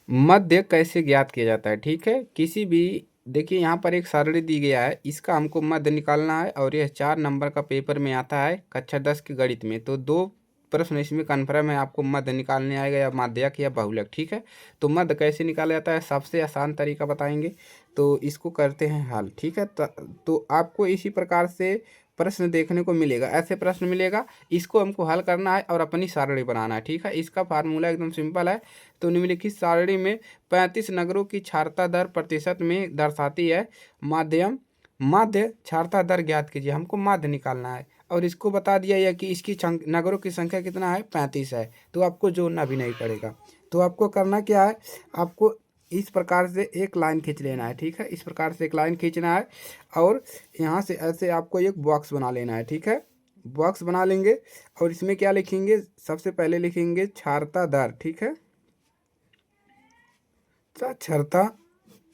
मध्य कैसे ज्ञात किया जाता है। ठीक है, किसी भी, देखिए यहाँ पर एक सारणी दी गया है, इसका हमको मध्य निकालना है और यह 4 नंबर का पेपर में आता है कक्षा 10 के गणित में। तो 2 प्रश्न इसमें कन्फर्म है, आपको मध्य निकालने आएगा, या माध्यक या बहुलक। ठीक है, तो मध्य कैसे निकाला जाता है, सबसे आसान तरीका बताएंगे, तो इसको करते हैं हल। ठीक है, तो आपको इसी प्रकार से प्रश्न देखने को मिलेगा, ऐसे प्रश्न मिलेगा, इसको हमको हल करना है और अपनी सारणी बनाना है। ठीक है, इसका फार्मूला एकदम सिंपल है। तो निम्नलिखित सारणी में 35 नगरों की क्षारता दर प्रतिशत में दर्शाती है। माध्य क्षारता दर ज्ञात कीजिए, हमको माध्य निकालना है और इसको बता दिया है कि इसकी नगरों की संख्या कितना है, 35 है। तो आपको जोड़ना भी नहीं पड़ेगा। तो आपको करना क्या है, आपको इस प्रकार से एक लाइन खींच लेना है। ठीक है, इस प्रकार से एक लाइन खींचना है और यहाँ से ऐसे आपको एक बॉक्स बना लेना है। ठीक है, बॉक्स बना लेंगे और इसमें क्या लिखेंगे, सबसे पहले लिखेंगे क्षारता दर। ठीक है, साक्षरता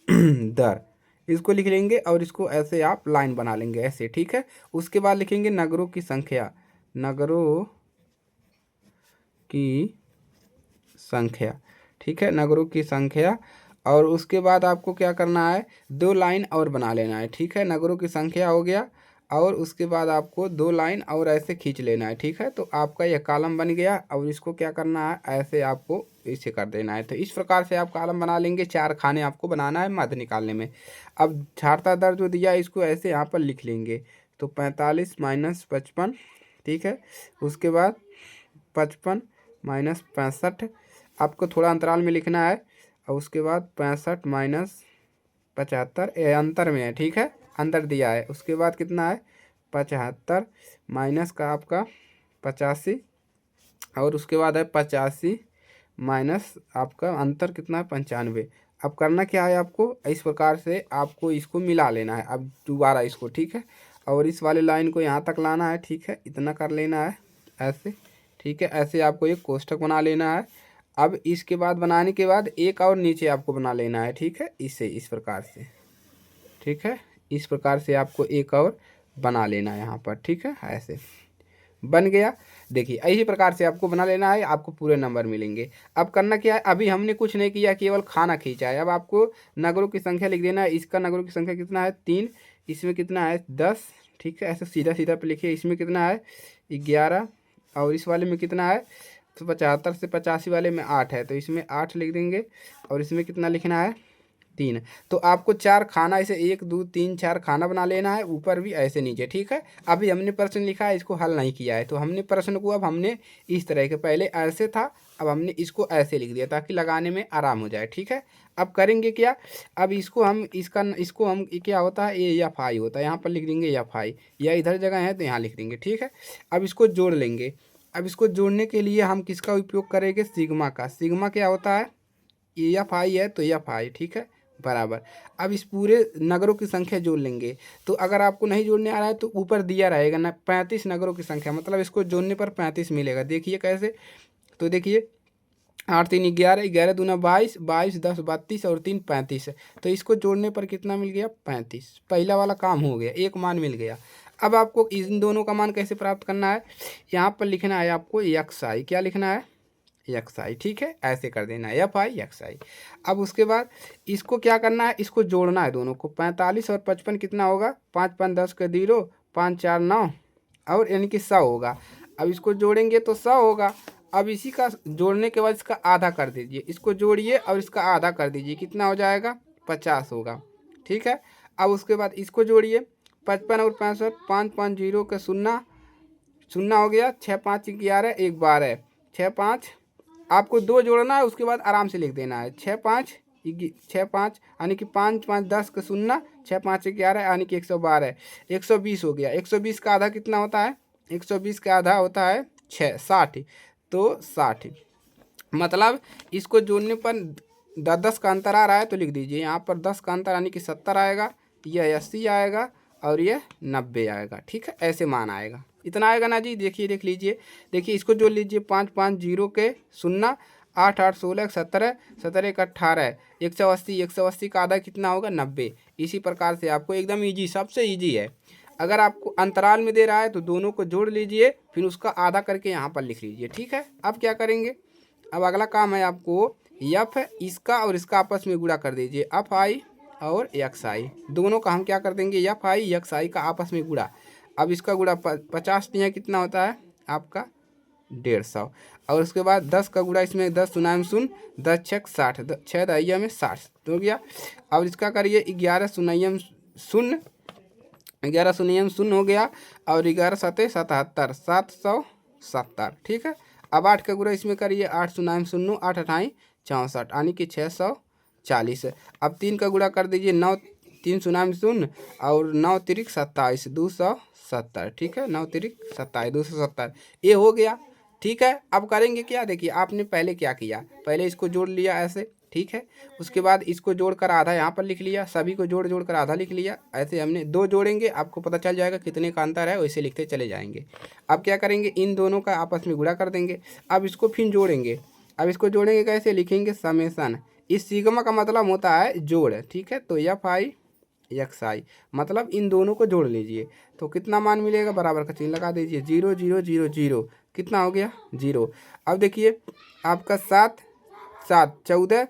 दर, इसको लिख लेंगे और इसको ऐसे आप लाइन बना लेंगे ऐसे। ठीक है, उसके बाद लिखेंगे नगरों की संख्या, नगरों की संख्या। ठीक है, नगरों की संख्या, और उसके बाद आपको क्या करना है, 2 लाइन और बना लेना है। ठीक है, नगरों की संख्या हो गया और उसके बाद आपको 2 लाइन और ऐसे खींच लेना है। ठीक है, तो आपका यह कॉलम बन गया और इसको क्या करना है, ऐसे आपको इसे कर देना है। तो इस प्रकार से आप कॉलम बना लेंगे, 4 खाने आपको बनाना है मध्य निकालने में। अब क्षारता दर जो दिया इसको ऐसे यहाँ पर लिख लेंगे, तो 45 माइनस 55। ठीक है, उसके बाद 55 माइनस 65, आपको थोड़ा अंतराल में लिखना है, और उसके बाद 65 माइनस 75, ये अंतर में है। ठीक है, अंतर दिया है। उसके बाद कितना है, 75 माइनस का आपका 85, और उसके बाद है 85 माइनस आपका अंतर कितना है, 95। अब करना क्या है, आपको इस प्रकार से आपको इसको मिला लेना है अब दोबारा इसको। ठीक है, और इस वाले लाइन को यहाँ तक लाना है। ठीक है, इतना कर लेना है ऐसे। ठीक है, ऐसे आपको एक कोष्ठक बना लेना है। अब इसके बाद बनाने के बाद एक और नीचे आपको बना लेना है। ठीक है, इसे इस प्रकार से। ठीक है, इस प्रकार से आपको एक और बना लेना है यहाँ पर। ठीक है, ऐसे बन गया। देखिए इसी प्रकार से आपको बना लेना है, आपको पूरे नंबर मिलेंगे। अब करना क्या है, अभी हमने कुछ नहीं किया, केवल खाना खींचा है। अब आपको नगरों की संख्या लिख देना है। इसका नगरों की संख्या कितना है, 3, इसमें कितना है, 10। ठीक है, ऐसे सीधा सीधा पे लिखिए। इसमें कितना है, 11, और इस वाले में कितना है, तो 75 से 85 वाले में 8 है, तो इसमें 8 लिख देंगे, और इसमें कितना लिखना है, 3। तो आपको 4 खाना, ऐसे 1 2 3 4 खाना बना लेना है, ऊपर भी ऐसे नीचे। ठीक है, अभी हमने प्रश्न लिखा है, इसको हल नहीं किया है, तो हमने प्रश्न को अब हमने इस तरह के, पहले ऐसे था, अब हमने इसको ऐसे लिख दिया ताकि लगाने में आराम हो जाए। ठीक है, अब करेंगे क्या, अब इसको हम इसको हम क्या होता है, ए एफ आई होता है, यहाँ पर लिख देंगे एफ आई, या इधर जगह है तो यहाँ लिख देंगे। ठीक है, अब इसको जोड़ लेंगे। अब इसको जोड़ने के लिए हम किसका उपयोग करेंगे, सिग्मा का। सिग्मा क्या होता है, एफ आई है तो एफ आई। ठीक है, बराबर। अब इस पूरे नगरों की संख्या जोड़ लेंगे। तो अगर आपको नहीं जोड़ने आ रहा है तो ऊपर दिया रहेगा ना, 35 नगरों की संख्या, मतलब इसको जोड़ने पर 35 मिलेगा। देखिए कैसे, तो देखिए 8 3 11, 11 दूना 22, 22 10 32, और 3 35 है। तो इसको जोड़ने पर कितना मिल गया, 35। पहला वाला काम हो गया, एक मान मिल गया। अब आपको इन दोनों का मान कैसे प्राप्त करना है, यहाँ पर लिखना है आपको एक्स आई। क्या लिखना है, एक्स आई। ठीक है, ऐसे कर देना है, एफ आई एक्स आई। अब उसके बाद इसको क्या करना है, इसको जोड़ना है दोनों को। 45 और 55 कितना होगा, 5 5 10 का 0, 5 4 9, और यानी कि 100 होगा। अब इसको जोड़ेंगे तो 100 होगा। अब इसी का जोड़ने के बाद इसका आधा कर दीजिए, इसको जोड़िए और इसका आधा कर दीजिए, कितना हो जाएगा, 50 होगा। ठीक है, अब उसके बाद इसको जोड़िए, 55 और 65, 5 5 0 का 0, 0 हो गया, 6 5 11, 1 12, 6 5, आपको 2 जोड़ना है, उसके बाद आराम से लिख देना है, 6 5 6 5, यानी कि 5 5 10 का 0, 6 5 11, यानी कि 112, 120 हो गया। 120 का आधा कितना होता है, 120 का आधा होता है 60, तो 60, मतलब इसको जोड़ने पर 10 का अंतर आ रहा है तो लिख दीजिए यहाँ पर 10 का अंतर, यानी कि 70 आएगा, यह 80 आएगा, और यह 90 आएगा। ठीक है, ऐसे मान आएगा, इतना आएगा ना जी। देखिए देख लीजिए, देखिए इसको जोड़ लीजिए, 5 5 0 के 0, 8 8 16 17, 17 1 18, 180, 180 का आधा कितना होगा, 90। इसी प्रकार से आपको एकदम ईजी, सबसे ईजी है। अगर आपको अंतराल में दे रहा है तो दोनों को जोड़ लीजिए, फिर उसका आधा करके यहाँ पर लिख लीजिए। ठीक है, अब क्या करेंगे, अब अगला काम है आपको एफ इसका और इसका आपस में गुणा कर दीजिए, एफ आई और एक्स आई, दोनों का हम क्या कर देंगे, एफ आई एक्स आई का आपस में गुणा। अब इसका गुणा 50 नहीं है, कितना होता है आपका 150, और उसके बाद 10 का गुणा इसमें 10 शून्य शून्य, 10 छक 60, 6 दहिया में 60 तो हो गया। अब इसका करिए 11 शून्य शून्य, 11 शून्य शून्य हो गया, और 11 सतह 77, 770 ठीक है। अब 8 का गुणा इसमें करिए, 8 शून्य शून्य, 8 अठाई 64 यानी कि 640। अब 3 का गुणा कर दीजिए, 9 3 शून्य शून्य और 9 तिरिक 27, 270 ठीक है, 9 तिरिक 27 270, ये हो गया ठीक है। अब करेंगे क्या, देखिए आपने पहले क्या किया, पहले इसको जोड़ लिया ऐसे ठीक है, उसके बाद इसको जोड़कर आधा यहाँ पर लिख लिया, सभी को जोड़ जोड़ कर आधा लिख लिया, ऐसे हमने दो जोड़ेंगे, आपको पता चल जाएगा कितने का अंतर है, वैसे लिखते चले जाएंगे। अब क्या करेंगे, इन दोनों का आपस में गुणा कर देंगे। अब इसको फिर जोड़ेंगे, अब इसको जोड़ेंगे कैसे, लिखेंगे समेसन, इस सिग्मा का मतलब होता है जोड़ ठीक है। तो एफ आई एक्स आई मतलब इन दोनों को जोड़ लीजिए, तो कितना मान मिलेगा, बराबर का चिन्ह लगा दीजिए, 0 0 0 0 कितना हो गया 0। अब देखिए आपका 7 7 14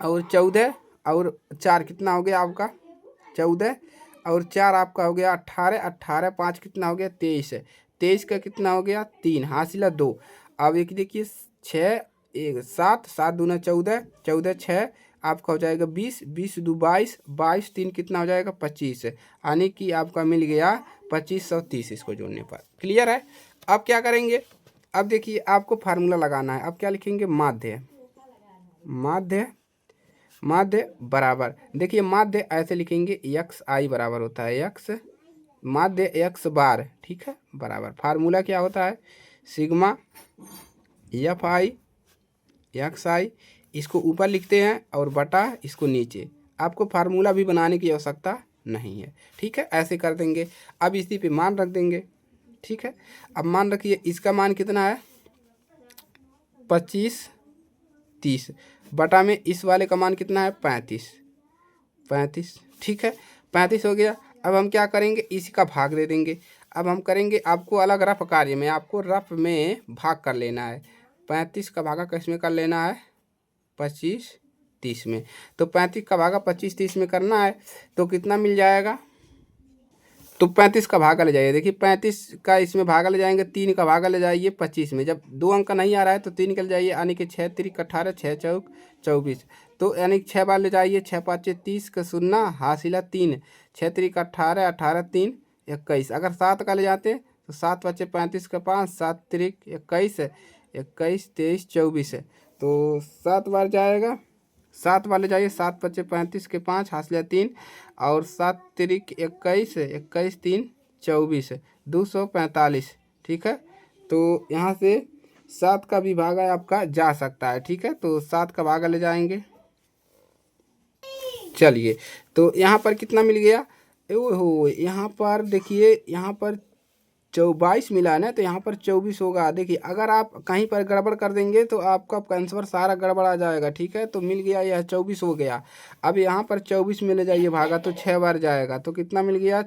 और 14 और 4 कितना हो गया आपका 14 और 4 आपका हो गया 18, 18 5 कितना हो गया 23, 23 का कितना हो गया 3 हासिला 2। अब एक देखिए 6 1 7 7 दूना 14, 14 6 आपका हो जाएगा 20, 20 दो 22, 22 3 कितना हो जाएगा 25, यानी कि आपका मिल गया 2530 इसको जोड़ने पर। क्लियर है। अब क्या करेंगे, अब देखिए आपको फार्मूला लगाना है। अब क्या लिखेंगे, माध्य माध्य माध्य बराबर, देखिए माध्य ऐसे लिखेंगे, एक्स आई बराबर होता है एक्स माध्य एक्स बार ठीक है, बराबर फार्मूला क्या होता है, सिग्मा एफ आई एक्स आई, इसको ऊपर लिखते हैं और बटा इसको नीचे, आपको फार्मूला भी बनाने की आवश्यकता नहीं है ठीक है, ऐसे कर देंगे। अब इसी पे मान रख देंगे ठीक है। अब मान रखिए इसका मान कितना है 25 30 बटा में इस वाले का मान कितना है 35 35 ठीक है, 35 हो गया। अब हम क्या करेंगे, इसी का भाग दे देंगे। अब हम करेंगे, आपको अलग रफ कार्य में आपको रफ में भाग कर लेना है, 35 का भागा किस में कर लेना है 25 30 में, तो 35 का भागा 25 30 में करना है, तो कितना मिल जाएगा, तो 35 का भागा ले जाइए, देखिए 35 का इसमें भागा ले जाएंगे, 3 का भागा ले जाइए 25 में, जब 2 अंक का नहीं आ रहा है तो 3 निकल जाइए, यानी कि 6 3 18 6 चौक 24, तो यानी 6 बार ले जाइए, 6 5 30 का शून्य हासिला 3, 6 3 18 18 3 21, अगर 7 का ले जाते तो 7 बचे 35 का 5 7 3 21 21 23 24, तो 7 बार जाएगा, 7 वाले जाइए, 7 बचे 35 के 5 हासिला 3 और 7 तिरिक 21 21 3 24 245 ठीक है। तो यहाँ से 7 का भी भागा आपका जा सकता है ठीक है, तो 7 का भागा ले जाएंगे। चलिए तो यहाँ पर कितना मिल गया, ओहो यहाँ पर देखिए, यहाँ पर 22 मिला है ना, तो यहाँ पर 24 होगा। देखिए अगर आप कहीं पर गड़बड़ कर देंगे तो आपका आंसर सारा गड़बड़ आ जाएगा ठीक है, तो मिल गया यह 24 हो गया। अब यहाँ पर 24 में ले जाइए भागा, तो 6 बार जाएगा, तो कितना मिल गया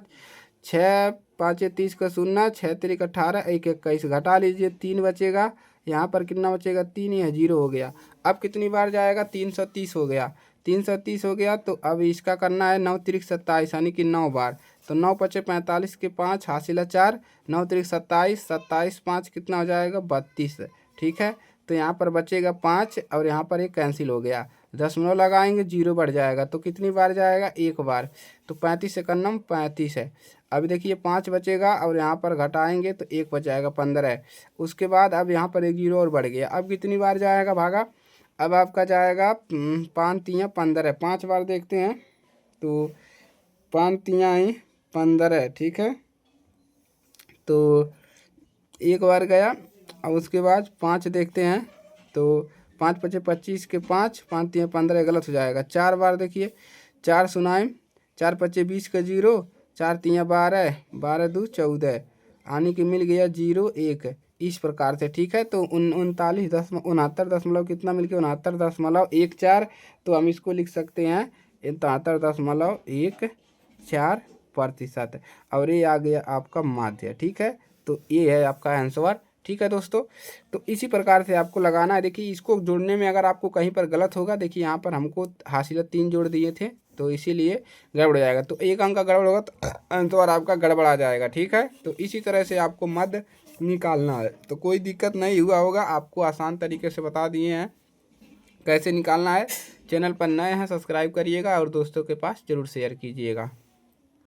6 5 30 का शून्य, 6 3 18 1 21 घटा लीजिए, 3 बचेगा, यहाँ पर कितना बचेगा 3 है 0 हो गया। अब कितनी बार जाएगा 330 हो गया, 330 हो गया। तो अब इसका करना है 9 3 27 यानी कि 9 बार, तो 9 पचे 45 के 5 हासिला 4, 9 3 27 27 5 कितना हो जाएगा 32 ठीक है। तो यहाँ पर बचेगा 5 और यहाँ पर एक कैंसिल हो गया, दशमलव लगाएंगे 0 बढ़ जाएगा, तो कितनी बार जाएगा 1 बार, तो 35 से कन्नम 35 है। अब देखिए 5 बचेगा और यहाँ पर घटाएंगे तो 1 बच जाएगा 15, उसके बाद अब यहाँ पर एक 0 और बढ़ गया। अब कितनी बार जाएगा भागा, अब आपका जाएगा 5 3 15, 5 बार देखते हैं, तो 5 3 15 ठीक है, तो 1 बार गया। और उसके बाद 5 देखते हैं, तो 5 पचे 25 के 5 5 3 15 गलत हो जाएगा। 4 बार देखिए, 4 सुनाएं, 4 पचे 20 का 0, 4 3 12 12 2 14 यानी कि मिल गया 0 1 इस प्रकार से ठीक है। तो 69 कितना मिल गया 69.14, तो हम इसको लिख सकते हैं 69.14%, और ये आ गया आपका माध्य ठीक है। तो ये है आपका आंसर ठीक है दोस्तों। तो इसी प्रकार से आपको लगाना है। देखिए इसको जोड़ने में अगर आपको कहीं पर गलत होगा, देखिए यहाँ पर हमको हासिला 3 जोड़ दिए थे तो इसीलिए गड़बड़ हो जाएगा। तो एक अंक का गड़बड़ होगा तो अंत और आपका गड़बड़ आ जाएगा। ठीक है, तो इसी तरह से आपको मध्य निकालना है। तो कोई दिक्कत नहीं हुआ होगा, आपको आसान तरीके से बता दिए हैं कैसे निकालना है। चैनल पर नए हैं सब्सक्राइब करिएगा और दोस्तों के पास ज़रूर शेयर कीजिएगा।